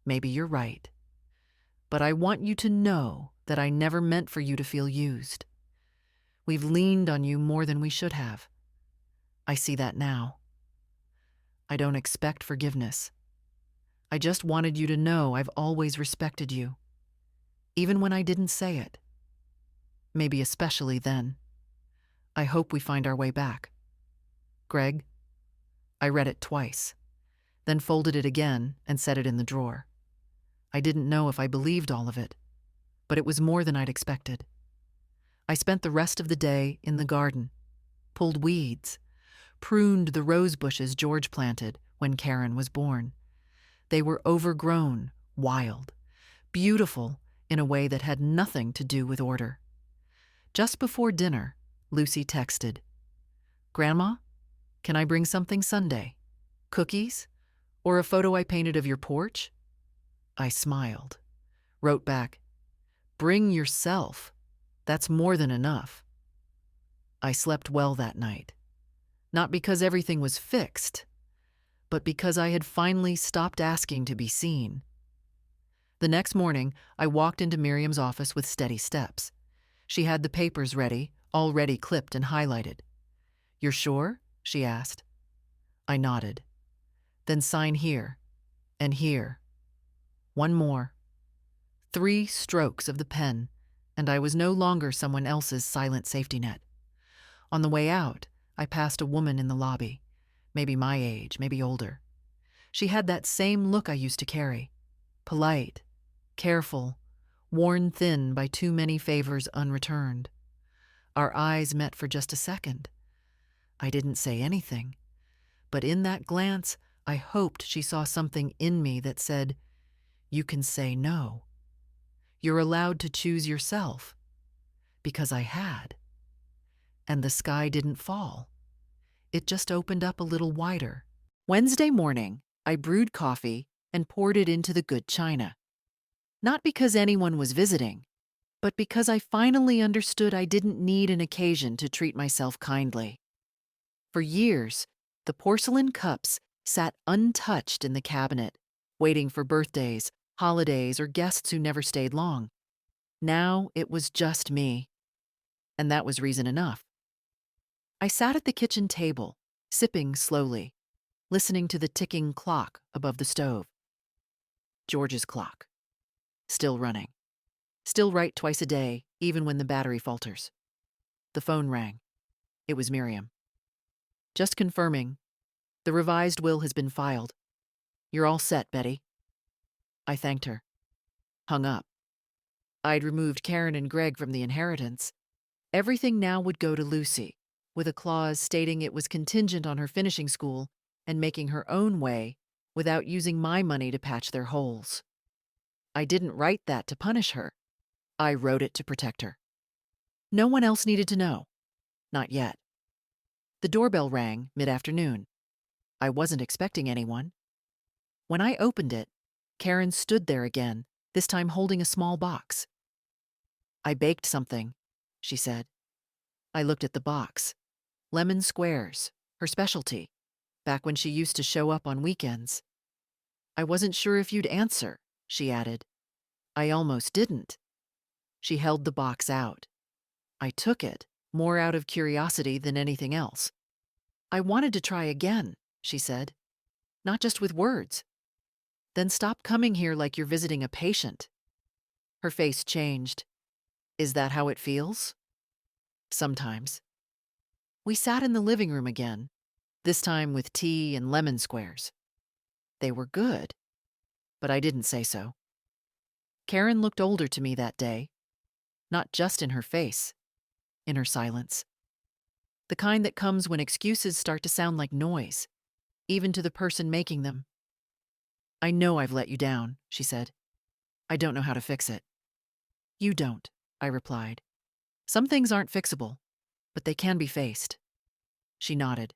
Maybe you're right. But I want you to know that I never meant for you to feel used. We've leaned on you more than we should have. I see that now. I don't expect forgiveness. I just wanted you to know I've always respected you, even when I didn't say it. Maybe especially then. I hope we find our way back. Greg." I read it twice, then folded it again and set it in the drawer. I didn't know if I believed all of it, but it was more than I'd expected. I spent the rest of the day in the garden, pulled weeds, pruned the rose bushes George planted when Karen was born. They were overgrown, wild, beautiful in a way that had nothing to do with order. Just before dinner, Lucy texted, "Grandma, can I bring something Sunday? Cookies? Or a photo I painted of your porch?" I smiled, wrote back, "Bring yourself. That's more than enough." I slept well that night. Not because everything was fixed, but because I had finally stopped asking to be seen. The next morning, I walked into Miriam's office with steady steps. She had the papers ready, already clipped and highlighted. "You're sure?" she asked. I nodded. "Then sign here, and here. One more." 3 strokes of the pen, and I was no longer someone else's silent safety net. On the way out, I passed a woman in the lobby, maybe my age, maybe older. She had that same look I used to carry, polite, careful, worn thin by too many favors unreturned. Our eyes met for just a second. I didn't say anything, but in that glance, I hoped she saw something in me that said, "You can say no. You're allowed to choose yourself." Because I had. And the sky didn't fall. It just opened up a little wider. Wednesday morning, I brewed coffee and poured it into the good china. Not because anyone was visiting, but because I finally understood I didn't need an occasion to treat myself kindly. For years, the porcelain cups sat untouched in the cabinet, waiting for birthdays, holidays, or guests who never stayed long. Now it was just me, and that was reason enough. I sat at the kitchen table, sipping slowly, listening to the ticking clock above the stove. George's clock. Still running. Still right twice a day, even when the battery falters. The phone rang. It was Miriam. "Just confirming. The revised will has been filed. You're all set, Betty." I thanked her. Hung up. I'd removed Karen and Greg from the inheritance. Everything now would go to Lucy, with a clause stating it was contingent on her finishing school and making her own way without using my money to patch their holes. I didn't write that to punish her. I wrote it to protect her. No one else needed to know. Not yet. The doorbell rang mid-afternoon. I wasn't expecting anyone. When I opened it, Karen stood there again, this time holding a small box. "I baked something," she said. I looked at the box. Lemon squares, her specialty, back when she used to show up on weekends. "I wasn't sure if you'd answer," she added. I almost didn't. She held the box out. I took it, more out of curiosity than anything else. "I wanted to try again," she said. "Not just with words." "Then stop coming here like you're visiting a patient." Her face changed. "Is that how it feels?" "Sometimes." We sat in the living room again, this time with tea and lemon squares. They were good, but I didn't say so. Karen looked older to me that day, not just in her face, in her silence. The kind that comes when excuses start to sound like noise, even to the person making them. "I know I've let you down," she said. "I don't know how to fix it." "You don't," I replied. "Some things aren't fixable, but they can be faced." She nodded.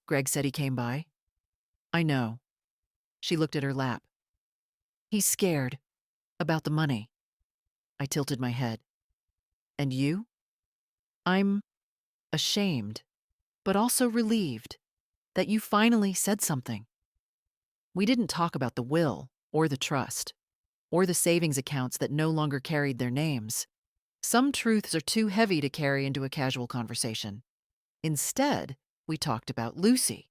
"Greg said he came by." "I know." She looked at her lap. "He's scared. About the money." I tilted my head. "And you?" "I'm ashamed, but also relieved that you finally said something." We didn't talk about the will, or the trust, or the savings accounts that no longer carried their names. Some truths are too heavy to carry into a casual conversation. Instead, we talked about Lucy,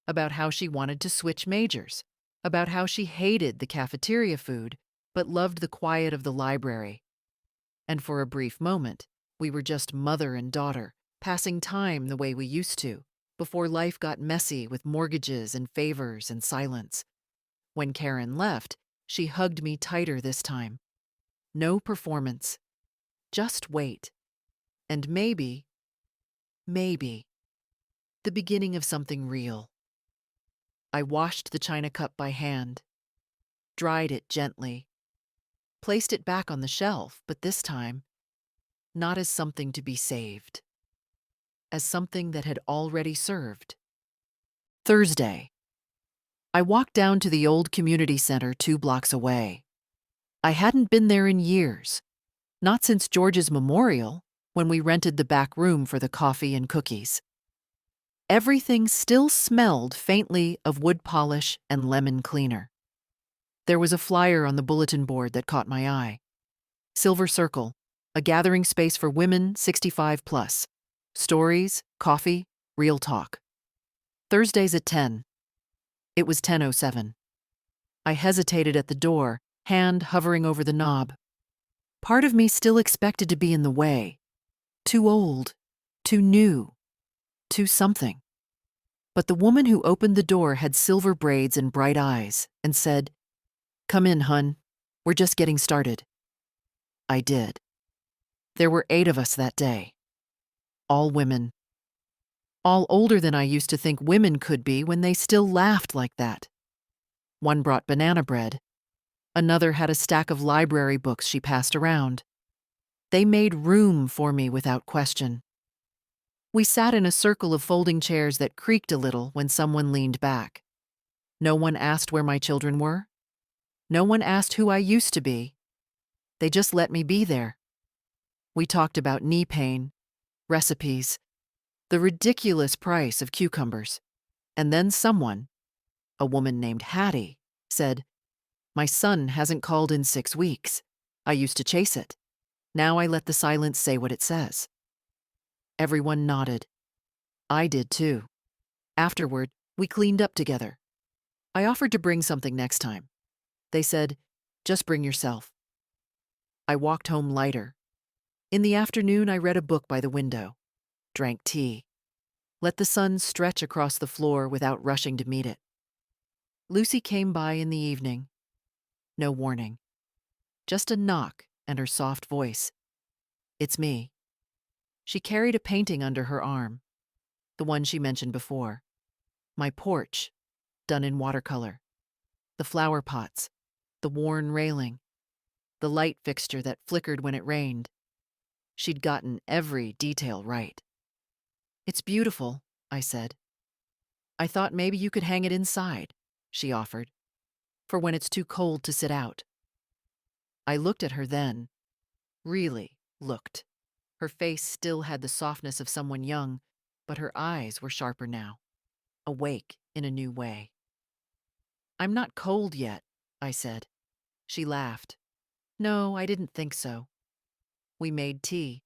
about how she wanted to switch majors, about how she hated the cafeteria food but loved the quiet of the library. And for a brief moment, we were just mother and daughter, passing time the way we used to, before life got messy with mortgages and favors and silence. When Karen left, she hugged me tighter this time. No performance. Just wait. And maybe, the beginning of something real. I washed the china cup by hand, dried it gently, placed it back on the shelf, but this time, not as something to be saved, as something that had already served. Thursday. I walked down to the old community center 2 blocks away. I hadn't been there in years, not since George's memorial, when we rented the back room for the coffee and cookies. Everything still smelled faintly of wood polish and lemon cleaner. There was a flyer on the bulletin board that caught my eye. Silver Circle, a gathering space for women 65 plus. Stories, coffee, real talk. Thursdays at 10. It was 10:07. I hesitated at the door, hand hovering over the knob. Part of me still expected to be in the way. Too old, too new, too something. But the woman who opened the door had silver braids and bright eyes and said, "Come in, hun. We're just getting started." I did. There were 8 of us that day. All women. All older than I used to think women could be when they still laughed like that. One brought banana bread. Another had a stack of library books she passed around. They made room for me without question. We sat in a circle of folding chairs that creaked a little when someone leaned back. No one asked where my children were. No one asked who I used to be. They just let me be there. We talked about knee pain, recipes, the ridiculous price of cucumbers. And then someone, a woman named Hattie, said, "My son hasn't called in 6 weeks. I used to chase it. Now I let the silence say what it says." Everyone nodded. I did too. Afterward, we cleaned up together. I offered to bring something next time. They said, "Just bring yourself." I walked home lighter. In the afternoon, I read a book by the window, drank tea, let the sun stretch across the floor without rushing to meet it. Lucy came by in the evening. No warning. Just a knock and her soft voice. "It's me." She carried a painting under her arm, the one she mentioned before. My porch, done in watercolor. The flower pots, the worn railing, the light fixture that flickered when it rained. She'd gotten every detail right. "It's beautiful," I said. "I thought maybe you could hang it inside," she offered, "for when it's too cold to sit out." I looked at her then, really looked. Her face still had the softness of someone young, but her eyes were sharper now, awake in a new way. "I'm not cold yet," I said. She laughed. "No, I didn't think so." We made tea.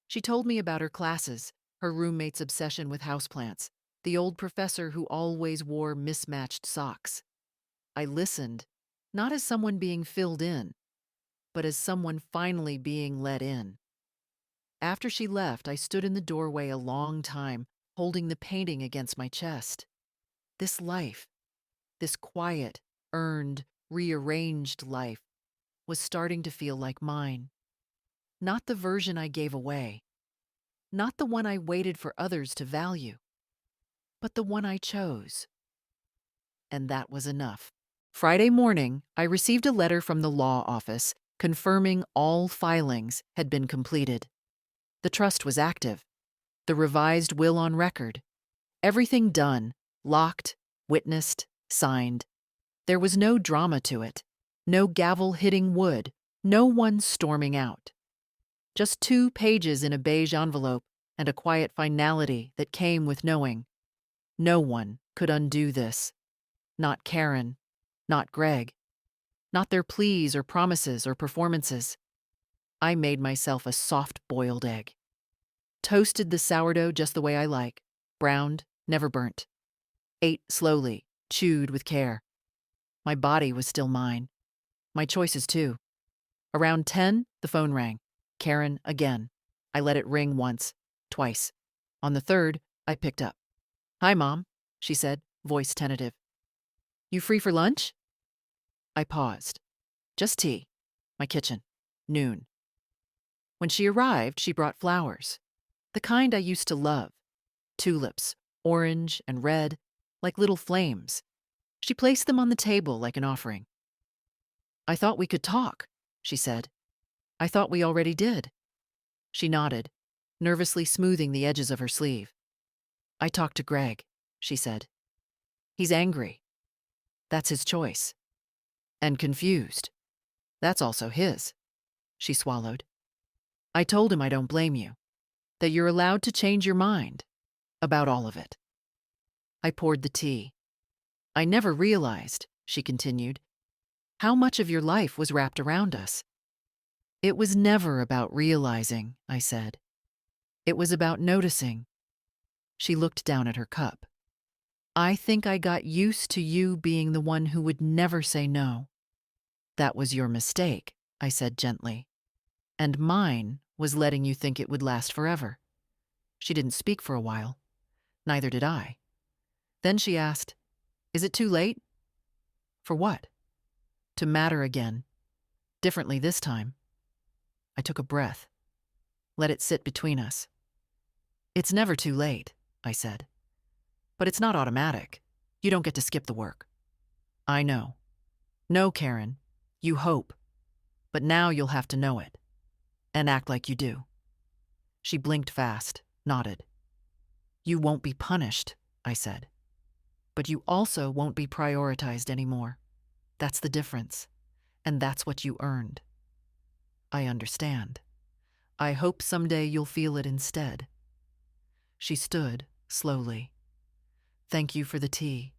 She told me about her classes, her roommate's obsession with houseplants, the old professor who always wore mismatched socks. I listened, not as someone being filled in, but as someone finally being let in. After she left, I stood in the doorway a long time, holding the painting against my chest. This life, this quiet, earned, rearranged life, was starting to feel like mine. Not the version I gave away, not the one I waited for others to value, but the one I chose. And that was enough. Friday morning, I received a letter from the law office confirming all filings had been completed. The trust was active, the revised will on record, everything done, locked, witnessed, signed. There was no drama to it, no gavel hitting wood, no one storming out. Just 2 pages in a beige envelope and a quiet finality that came with knowing no one could undo this. Not Karen, not Greg, not their pleas or promises or performances. I made myself a soft-boiled egg. Toasted the sourdough just the way I like, browned, never burnt. Ate slowly, chewed with care. My body was still mine. My choices, too. Around 10, the phone rang. Karen again. I let it ring once, twice. On the third, I picked up. "Hi, Mom," she said, voice tentative. "You free for lunch?" I paused. "Just tea. My kitchen. Noon." When she arrived, she brought flowers. The kind I used to love. Tulips, orange and red, like little flames. She placed them on the table like an offering. "I thought we could talk," she said. "I thought we already did." She nodded, nervously smoothing the edges of her sleeve. "I talked to Greg," she said. "He's angry. That's his choice. And confused. That's also his." She swallowed. "I told him I don't blame you, that you're allowed to change your mind about all of it." I poured the tea. "I never realized," she continued, "how much of your life was wrapped around us." "It was never about realizing," I said. "It was about noticing." She looked down at her cup. "I think I got used to you being the one who would never say no." "That was your mistake," I said gently. "And mine was letting you think it would last forever." She didn't speak for a while. Neither did I. Then she asked, "Is it too late?" "For what?" "To matter again. Differently this time." I took a breath. Let it sit between us. It's never too late, I said. But it's not automatic. You don't get to skip the work. I know. No, Karen. You hope. But now you'll have to know it. And act like you do. She blinked fast, nodded. You won't be punished, I said. But you also won't be prioritized anymore. That's the difference. And that's what you earned. I understand. I hope someday you'll feel it instead. She stood, slowly. Thank you for the tea.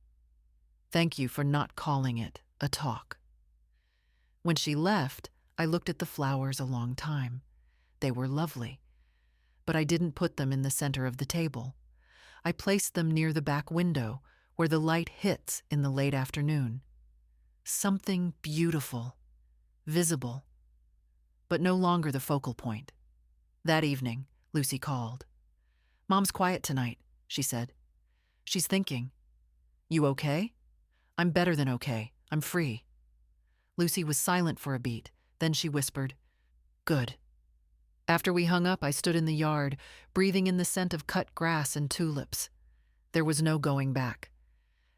Thank you for not calling it a talk. When she left, I looked at the flowers a long time. They were lovely. But I didn't put them in the center of the table. I placed them near the back window, where the light hits in the late afternoon. Something beautiful, visible, but no longer the focal point. That evening, Lucy called. Mom's quiet tonight, she said. She's thinking. You okay? I'm better than okay. I'm free. Lucy was silent for a beat. Then she whispered, Good. After we hung up, I stood in the yard, breathing in the scent of cut grass and tulips. There was no going back.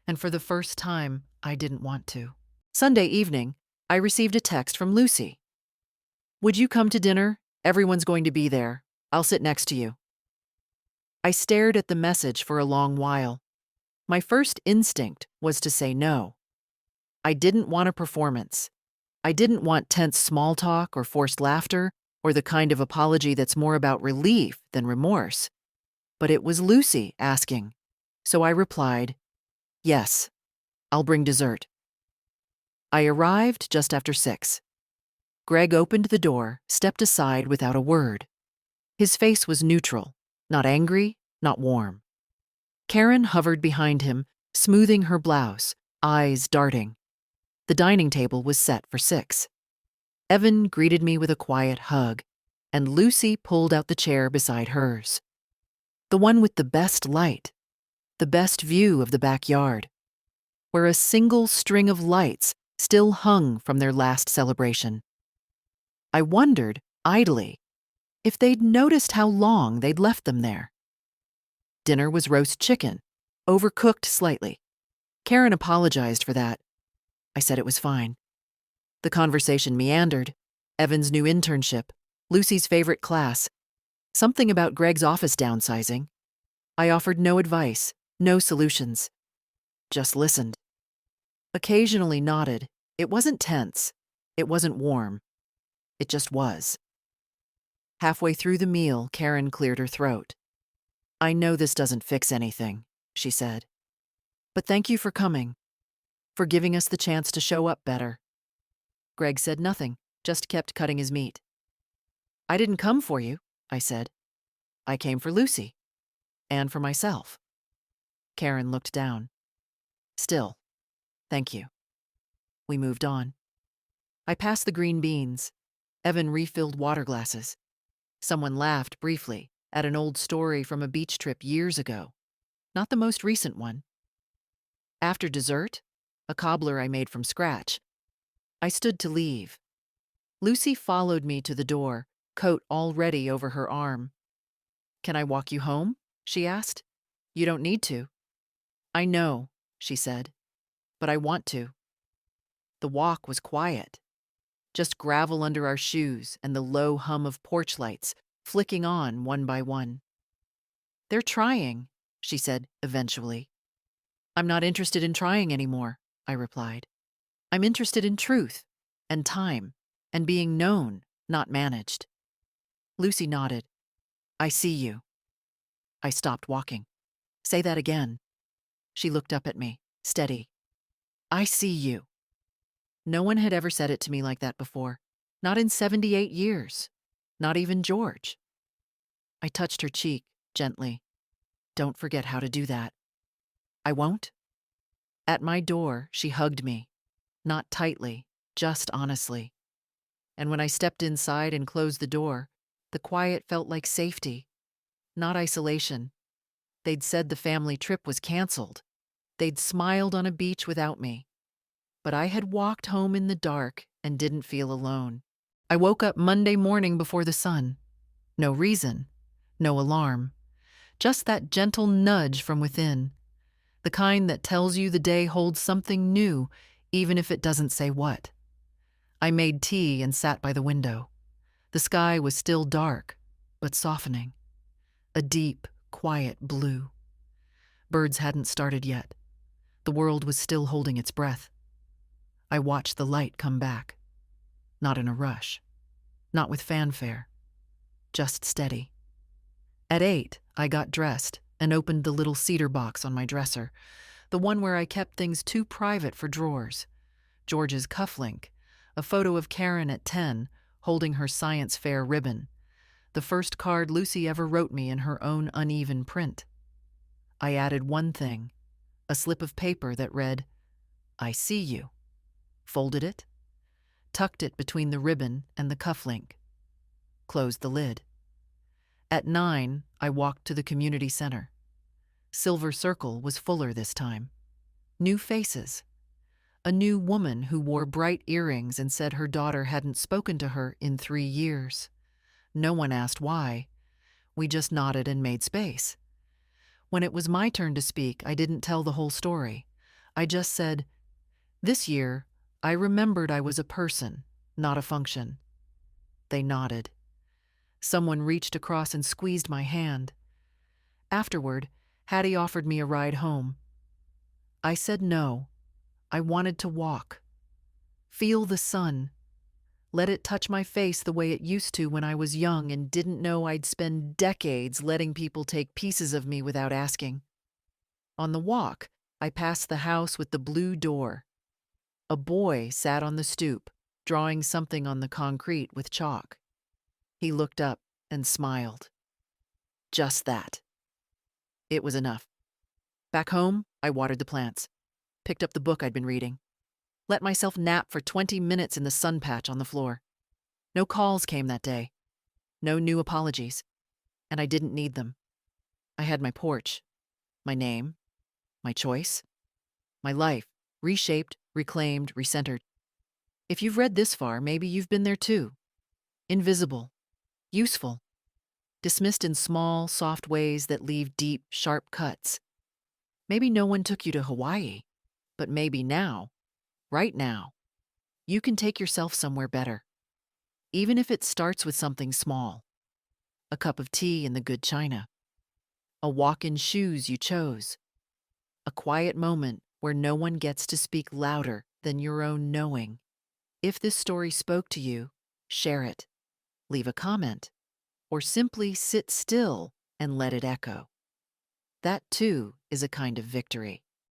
And for the first time, I didn't want to. Sunday evening, I received a text from Lucy. Would you come to dinner? Everyone's going to be there. I'll sit next to you. I stared at the message for a long while. My first instinct was to say no. I didn't want a performance. I didn't want tense small talk or forced laughter or the kind of apology that's more about relief than remorse. But it was Lucy asking. So I replied, Yes, I'll bring dessert. I arrived just after 6. Greg opened the door, stepped aside without a word. His face was neutral, not angry, not warm. Karen hovered behind him, smoothing her blouse, eyes darting. The dining table was set for 6. Evan greeted me with a quiet hug, and Lucy pulled out the chair beside hers. The one with the best light, the best view of the backyard, where a single string of lights still hung from their last celebration. I wondered, idly, if they'd noticed how long they'd left them there. Dinner was roast chicken, overcooked slightly. Karen apologized for that. I said it was fine. The conversation meandered. Evan's new internship, Lucy's favorite class, something about Greg's office downsizing. I offered no advice, no solutions. Just listened. Occasionally nodded. It wasn't tense. It wasn't warm. It just was. Halfway through the meal, Karen cleared her throat. I know this doesn't fix anything, she said. But thank you for coming, for giving us the chance to show up better. Greg said nothing, just kept cutting his meat. I didn't come for you, I said. I came for Lucy. And for myself. Karen looked down. Still, thank you. We moved on. I passed the green beans. Evan refilled water glasses. Someone laughed briefly at an old story from a beach trip years ago. Not the most recent one. After dessert, a cobbler I made from scratch, I stood to leave. Lucy followed me to the door, coat already over her arm. Can I walk you home? She asked. You don't need to. I know, she said, but I want to. The walk was quiet. Just gravel under our shoes and the low hum of porch lights flicking on one by one. They're trying, she said eventually. I'm not interested in trying anymore, I replied. I'm interested in truth and time and being known, not managed. Lucy nodded. I see you. I stopped walking. Say that again. She looked up at me, steady. I see you. No one had ever said it to me like that before. Not in 78 years. Not even George. I touched her cheek, gently. Don't forget how to do that. I won't? At my door, she hugged me. Not tightly, just honestly. And when I stepped inside and closed the door, the quiet felt like safety, not isolation. They'd said the family trip was canceled. They'd smiled on a beach without me. But I had walked home in the dark and didn't feel alone. I woke up Monday morning before the sun. No reason, no alarm, just that gentle nudge from within, the kind that tells you the day holds something new, even if it doesn't say what. I made tea and sat by the window. The sky was still dark, but softening. A deep, quiet blue. Birds hadn't started yet. The world was still holding its breath. I watched the light come back. Not in a rush. Not with fanfare. Just steady. At 8, I got dressed and opened the little cedar box on my dresser, the one where I kept things too private for drawers. George's cufflink, a photo of Karen at 10, holding her science fair ribbon, the first card Lucy ever wrote me in her own uneven print. I added one thing, a slip of paper that read, "I see you," folded it, tucked it between the ribbon and the cufflink, closed the lid. At 9, I walked to the community center. Silver Circle was fuller this time. New faces. A new woman who wore bright earrings and said her daughter hadn't spoken to her in 3 years. No one asked why. We just nodded and made space. When it was my turn to speak, I didn't tell the whole story. I just said, "This year, I remembered I was a person, not a function." They nodded. Someone reached across and squeezed my hand. Afterward, Hattie offered me a ride home. I said no. I wanted to walk. Feel the sun. Let it touch my face the way it used to when I was young and didn't know I'd spend decades letting people take pieces of me without asking. On the walk, I passed the house with the blue door. A boy sat on the stoop, drawing something on the concrete with chalk. He looked up and smiled. Just that. It was enough. Back home, I watered the plants, picked up the book I'd been reading, let myself nap for 20 minutes in the sun patch on the floor. No calls came that day. No new apologies. And I didn't need them. I had my porch, my name, my choice, my life, reshaped, reclaimed, recentered. If you've read this far, maybe you've been there too. Invisible. Useful. Dismissed in small, soft ways that leave deep, sharp cuts. Maybe no one took you to Hawaii, but maybe now, right now, you can take yourself somewhere better. Even if it starts with something small. A cup of tea in the good china. A walk in shoes you chose. A quiet moment where no one gets to speak louder than your own knowing. If this story spoke to you, share it. Leave a comment. Or simply sit still and let it echo. That too is a kind of victory.